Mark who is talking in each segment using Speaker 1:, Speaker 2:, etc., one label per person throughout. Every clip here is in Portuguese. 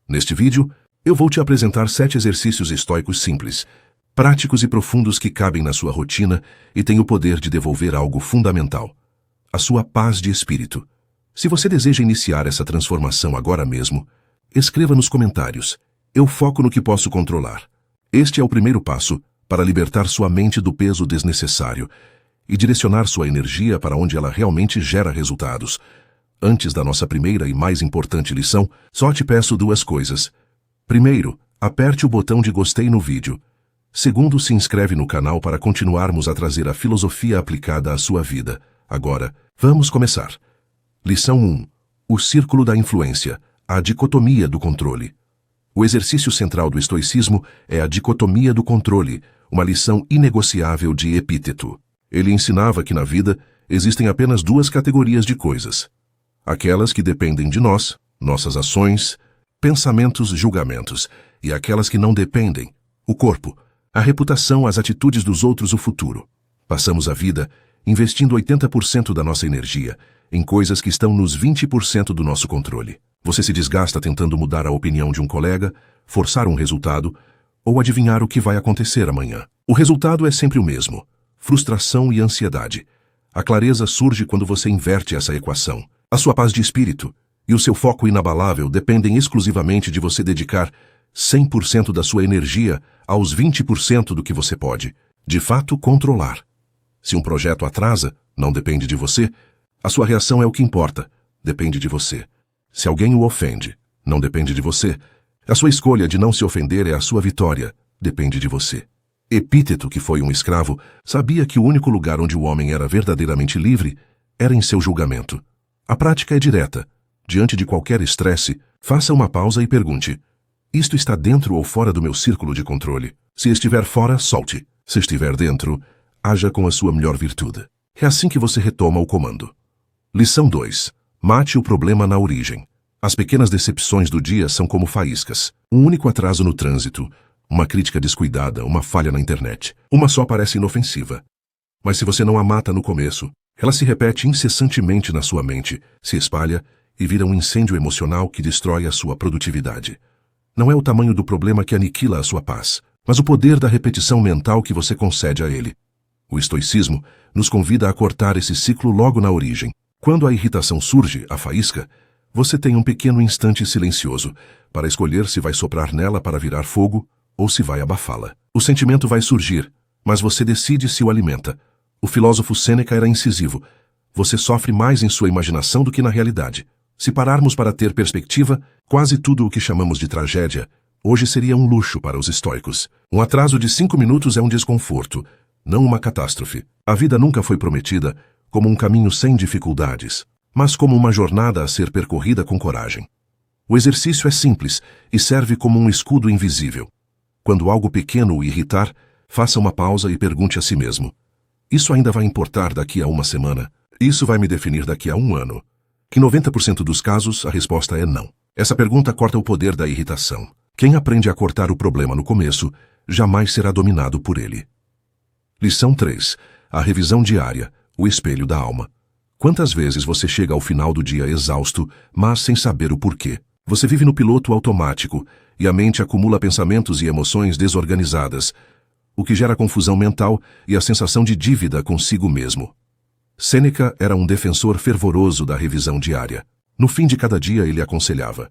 Speaker 1: Neste vídeo, eu vou te apresentar 7 exercícios estoicos simples, práticos e profundos que cabem na sua rotina e têm o poder de devolver algo fundamental: a sua paz de espírito. Se você deseja iniciar essa transformação agora mesmo, escreva nos comentários: eu foco no que posso controlar. Este é o primeiro passo para libertar sua mente do peso desnecessário e direcionar sua energia para onde ela realmente gera resultados. Antes da nossa primeira e mais importante lição, só te peço 2 coisas. Primeiro, aperte o botão de gostei no vídeo. Segundo, se inscreve no canal para continuarmos a trazer a filosofia aplicada à sua vida. Agora, vamos começar. Lição 1. O círculo da influência, a dicotomia do controle. O exercício central do estoicismo é a dicotomia do controle, uma lição inegociável de Epíteto. Ele ensinava que na vida existem apenas 2 categorias de coisas: aquelas que dependem de nós, nossas ações, pensamentos, julgamentos, e aquelas que não dependem, o corpo, a reputação, as atitudes dos outros, o futuro. Passamos a vida investindo 80% da nossa energia em coisas que estão nos 20% do nosso controle. Você se desgasta tentando mudar a opinião de um colega, forçar um resultado ou adivinhar o que vai acontecer amanhã. O resultado é sempre o mesmo: frustração e ansiedade. A clareza surge quando você inverte essa equação. A sua paz de espírito e o seu foco inabalável dependem exclusivamente de você dedicar 100% da sua energia aos 20% do que você pode, de fato, controlar. Se um projeto atrasa, não depende de você. A sua reação é o que importa, depende de você. Se alguém o ofende, não depende de você. A sua escolha de não se ofender é a sua vitória, depende de você. Epíteto, que foi um escravo, sabia que o único lugar onde o homem era verdadeiramente livre era em seu julgamento. A prática é direta. Diante de qualquer estresse, faça uma pausa e pergunte: isto está dentro ou fora do meu círculo de controle? Se estiver fora, solte. Se estiver dentro, haja com a sua melhor virtude. É assim que você retoma o comando. Lição 2. Mate o problema na origem. As pequenas decepções do dia são como faíscas. Um único atraso no trânsito, uma crítica descuidada, uma falha na internet. Uma só parece inofensiva. Mas se você não a mata no começo, ela se repete incessantemente na sua mente, se espalha e vira um incêndio emocional que destrói a sua produtividade. Não é o tamanho do problema que aniquila a sua paz, mas o poder da repetição mental que você concede a ele. O estoicismo nos convida a cortar esse ciclo logo na origem. Quando a irritação surge, a faísca, você tem um pequeno instante silencioso para escolher se vai soprar nela para virar fogo ou se vai abafá-la. O sentimento vai surgir, mas você decide se o alimenta. O filósofo Sêneca era incisivo: você sofre mais em sua imaginação do que na realidade. Se pararmos para ter perspectiva, quase tudo o que chamamos de tragédia hoje seria um luxo para os estoicos. Um atraso de 5 minutos é um desconforto, não uma catástrofe. A vida nunca foi prometida como um caminho sem dificuldades, mas como uma jornada a ser percorrida com coragem. O exercício é simples e serve como um escudo invisível. Quando algo pequeno o irritar, faça uma pausa e pergunte a si mesmo: isso ainda vai importar daqui a uma semana? Isso vai me definir daqui a um ano? Em 90% dos casos, a resposta é não. Essa pergunta corta o poder da irritação. Quem aprende a cortar o problema no começo, jamais será dominado por ele. Lição 3. A revisão diária, o espelho da alma. Quantas vezes você chega ao final do dia exausto, mas sem saber o porquê? Você vive no piloto automático e a mente acumula pensamentos e emoções desorganizadas, o que gera confusão mental e a sensação de dívida consigo mesmo. Sêneca era um defensor fervoroso da revisão diária. No fim de cada dia ele aconselhava: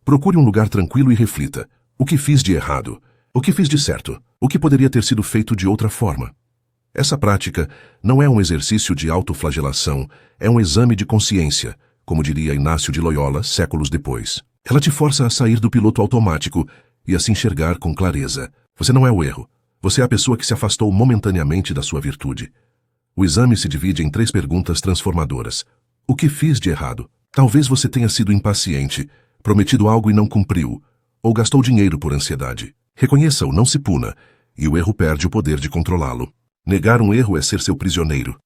Speaker 1: procure um lugar tranquilo e reflita. O que fiz de errado? O que fiz de certo? O que poderia ter sido feito de outra forma? Essa prática não é um exercício de autoflagelação, é um exame de consciência, como diria Inácio de Loyola séculos depois. Ela te força a sair do piloto automático e a se enxergar com clareza. Você não é o erro. Você é a pessoa que se afastou momentaneamente da sua virtude. O exame se divide em 3 perguntas transformadoras. O que fiz de errado? Talvez você tenha sido impaciente, prometido algo e não cumpriu, ou gastou dinheiro por ansiedade. Reconheça-o, não se puna, e o erro perde o poder de controlá-lo. Negar um erro é ser seu prisioneiro.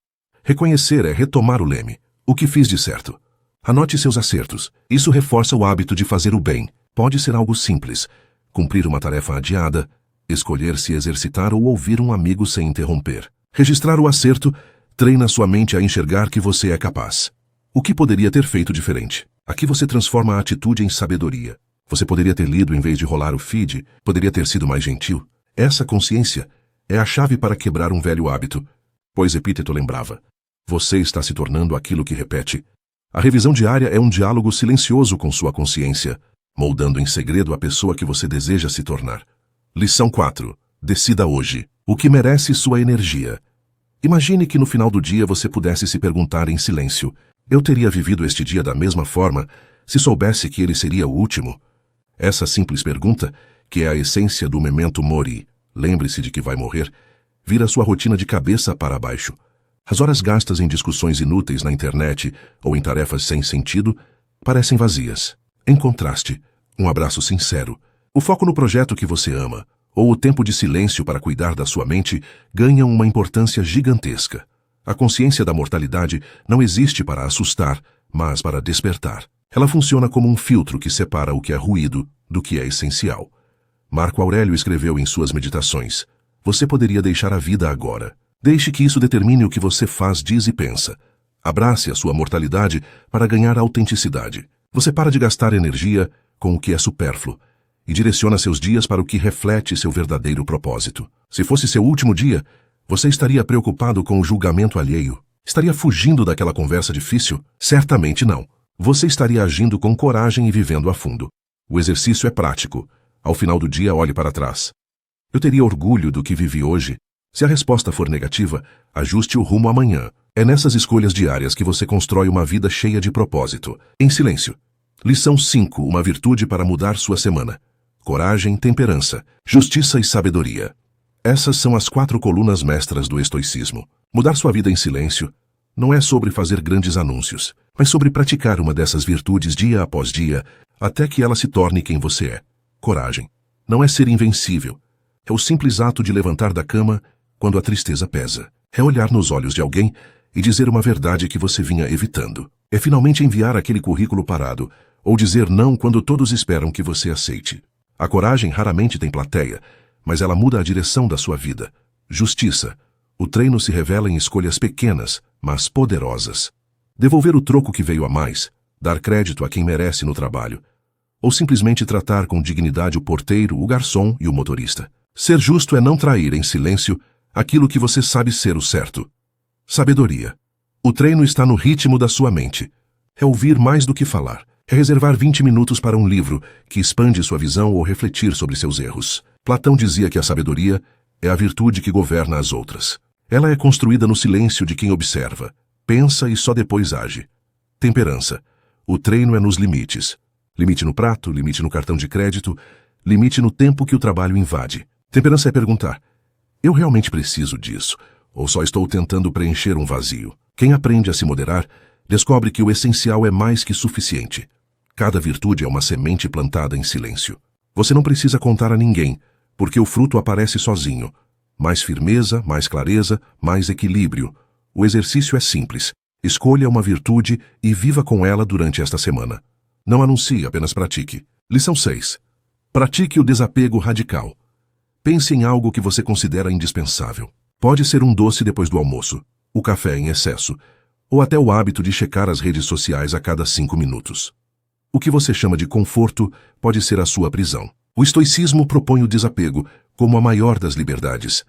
Speaker 1: Reconhecer é retomar o leme. O que fiz de certo? Anote seus acertos. Isso reforça o hábito de fazer o bem. Pode ser algo simples: cumprir uma tarefa adiada, escolher se exercitar ou ouvir um amigo sem interromper. Registrar o acerto treina sua mente a enxergar que você é capaz. O que poderia ter feito diferente? Aqui você transforma a atitude em sabedoria. Você poderia ter lido em vez de rolar o feed, poderia ter sido mais gentil. Essa consciência é a chave para quebrar um velho hábito, pois Epíteto lembrava: você está se tornando aquilo que repete. A revisão diária é um diálogo silencioso com sua consciência, moldando em segredo a pessoa que você deseja se tornar. Lição 4. Decida hoje o que merece sua energia. Imagine que no final do dia você pudesse se perguntar em silêncio: eu teria vivido este dia da mesma forma se soubesse que ele seria o último? Essa simples pergunta, que é a essência do memento mori, lembre-se de que vai morrer, vira sua rotina de cabeça para baixo. As horas gastas em discussões inúteis na internet ou em tarefas sem sentido parecem vazias. Em contraste, um abraço sincero, o foco no projeto que você ama, ou o tempo de silêncio para cuidar da sua mente ganham uma importância gigantesca. A consciência da mortalidade não existe para assustar, mas para despertar. Ela funciona como um filtro que separa o que é ruído do que é essencial. Marco Aurélio escreveu em suas meditações: você poderia deixar a vida agora. Deixe que isso determine o que você faz, diz e pensa. Abrace a sua mortalidade para ganhar autenticidade. Você para de gastar energia com o que é supérfluo e direciona seus dias para o que reflete seu verdadeiro propósito. Se fosse seu último dia, você estaria preocupado com o julgamento alheio? Estaria fugindo daquela conversa difícil? Certamente não. Você estaria agindo com coragem e vivendo a fundo. O exercício é prático. Ao final do dia, olhe para trás. Eu teria orgulho do que vivi hoje? Se a resposta for negativa, ajuste o rumo amanhã. É nessas escolhas diárias que você constrói uma vida cheia de propósito. Em silêncio. Lição 5. Uma virtude para mudar sua semana. Coragem, temperança, justiça e sabedoria. Essas são as 4 colunas mestras do estoicismo. Mudar sua vida em silêncio não é sobre fazer grandes anúncios, mas sobre praticar uma dessas virtudes dia após dia, até que ela se torne quem você é. Coragem. Não é ser invencível. É o simples ato de levantar da cama quando a tristeza pesa. É olhar nos olhos de alguém e dizer uma verdade que você vinha evitando. É finalmente enviar aquele currículo parado, ou dizer não quando todos esperam que você aceite. A coragem raramente tem plateia, mas ela muda a direção da sua vida. Justiça. O treino se revela em escolhas pequenas, mas poderosas. Devolver o troco que veio a mais, dar crédito a quem merece no trabalho, ou simplesmente tratar com dignidade o porteiro, o garçom e o motorista. Ser justo é não trair em silêncio aquilo que você sabe ser o certo. Sabedoria. O treino está no ritmo da sua mente. É ouvir mais do que falar. É reservar 20 minutos para um livro que expande sua visão ou refletir sobre seus erros. Platão dizia que a sabedoria é a virtude que governa as outras. Ela é construída no silêncio de quem observa, pensa e só depois age. Temperança. O treino é nos limites. Limite no prato, limite no cartão de crédito, limite no tempo que o trabalho invade. Temperança é perguntar: eu realmente preciso disso? Ou só estou tentando preencher um vazio? Quem aprende a se moderar, descobre que o essencial é mais que suficiente. Cada virtude é uma semente plantada em silêncio. Você não precisa contar a ninguém, porque o fruto aparece sozinho. Mais firmeza, mais clareza, mais equilíbrio. O exercício é simples. Escolha uma virtude e viva com ela durante esta semana. Não anuncie, apenas pratique. Lição 6. Pratique o desapego radical. Pense em algo que você considera indispensável. Pode ser um doce depois do almoço, o café em excesso, ou até o hábito de checar as redes sociais a cada 5 minutos. O que você chama de conforto pode ser a sua prisão. O estoicismo propõe o desapego como a maior das liberdades.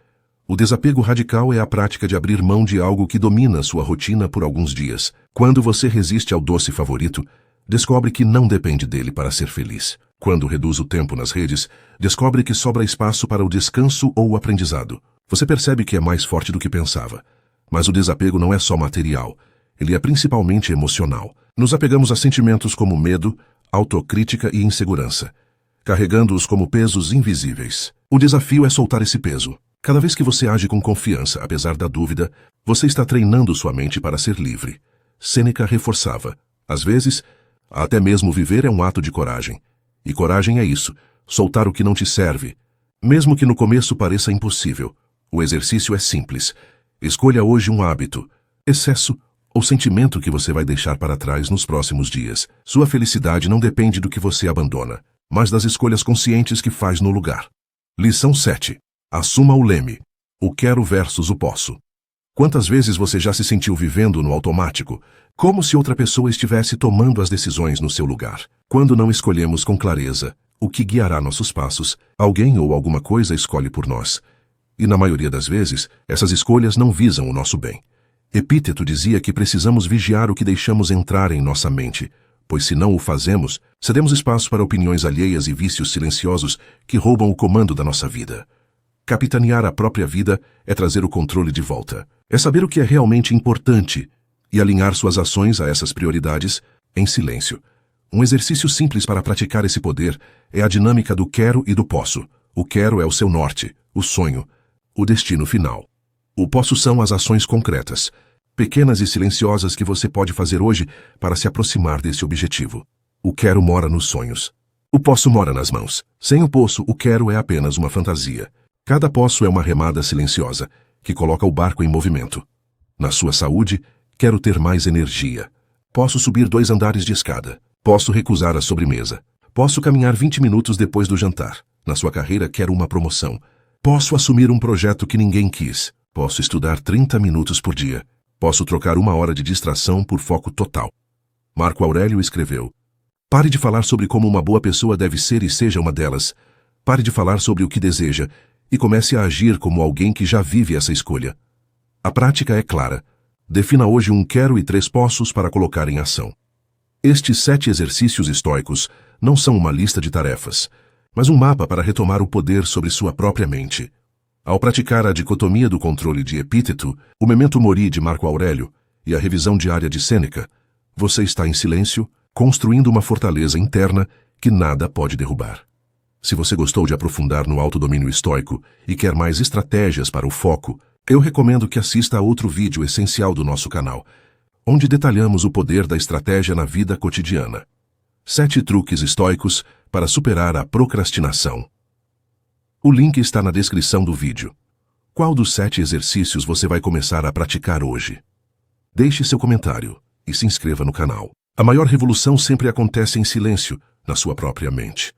Speaker 1: O desapego radical é a prática de abrir mão de algo que domina sua rotina por alguns dias. Quando você resiste ao doce favorito, descobre que não depende dele para ser feliz. Quando reduz o tempo nas redes, descobre que sobra espaço para o descanso ou o aprendizado. Você percebe que é mais forte do que pensava. Mas o desapego não é só material, ele é principalmente emocional. Nos apegamos a sentimentos como medo, autocrítica e insegurança, carregando-os como pesos invisíveis. O desafio é soltar esse peso. Cada vez que você age com confiança, apesar da dúvida, você está treinando sua mente para ser livre. Sêneca reforçava: às vezes, até mesmo viver é um ato de coragem. E coragem é isso, soltar o que não te serve. Mesmo que no começo pareça impossível, o exercício é simples. Escolha hoje um hábito, excesso ou sentimento que você vai deixar para trás nos próximos dias. Sua felicidade não depende do que você abandona, mas das escolhas conscientes que faz no lugar. Lição 7. Assuma o leme. O quero versus o posso. Quantas vezes você já se sentiu vivendo no automático, Como se outra pessoa estivesse tomando as decisões no seu lugar. Quando não escolhemos com clareza o que guiará nossos passos, alguém ou alguma coisa escolhe por nós. E na maioria das vezes, essas escolhas não visam o nosso bem. Epíteto dizia que precisamos vigiar o que deixamos entrar em nossa mente, pois se não o fazemos, cedemos espaço para opiniões alheias e vícios silenciosos que roubam o comando da nossa vida. Capitanear a própria vida é trazer o controle de volta. É saber o que é realmente importante e alinhar suas ações a essas prioridades em silêncio. Um exercício simples para praticar esse poder é a dinâmica do quero e do posso. O quero é o seu norte, o sonho, o destino final. O posso são as ações concretas, pequenas e silenciosas que você pode fazer hoje para se aproximar desse objetivo. O quero mora nos sonhos. O posso mora nas mãos. Sem o posso, o quero é apenas uma fantasia. Cada posso é uma remada silenciosa, que coloca o barco em movimento. Na sua saúde, quero ter mais energia. Posso subir 2 andares de escada. Posso recusar a sobremesa. Posso caminhar 20 minutos depois do jantar. Na sua carreira, quero uma promoção. Posso assumir um projeto que ninguém quis. Posso estudar 30 minutos por dia. Posso trocar 1 hora de distração por foco total. Marco Aurélio escreveu: pare de falar sobre como uma boa pessoa deve ser e seja uma delas. Pare de falar sobre o que deseja e comece a agir como alguém que já vive essa escolha. A prática é clara. Defina hoje um quero e 3 possos para colocar em ação. Estes 7 exercícios estoicos não são uma lista de tarefas, mas um mapa para retomar o poder sobre sua própria mente. Ao praticar a dicotomia do controle de Epíteto, o memento mori de Marco Aurélio e a revisão diária de Sêneca, você está em silêncio, construindo uma fortaleza interna que nada pode derrubar. Se você gostou de aprofundar no autodomínio estoico e quer mais estratégias para o foco, eu recomendo que assista a outro vídeo essencial do nosso canal, onde detalhamos o poder da estratégia na vida cotidiana. 7 truques estoicos para superar a procrastinação. O link está na descrição do vídeo. Qual dos 7 exercícios você vai começar a praticar hoje? Deixe seu comentário e se inscreva no canal. A maior revolução sempre acontece em silêncio, na sua própria mente.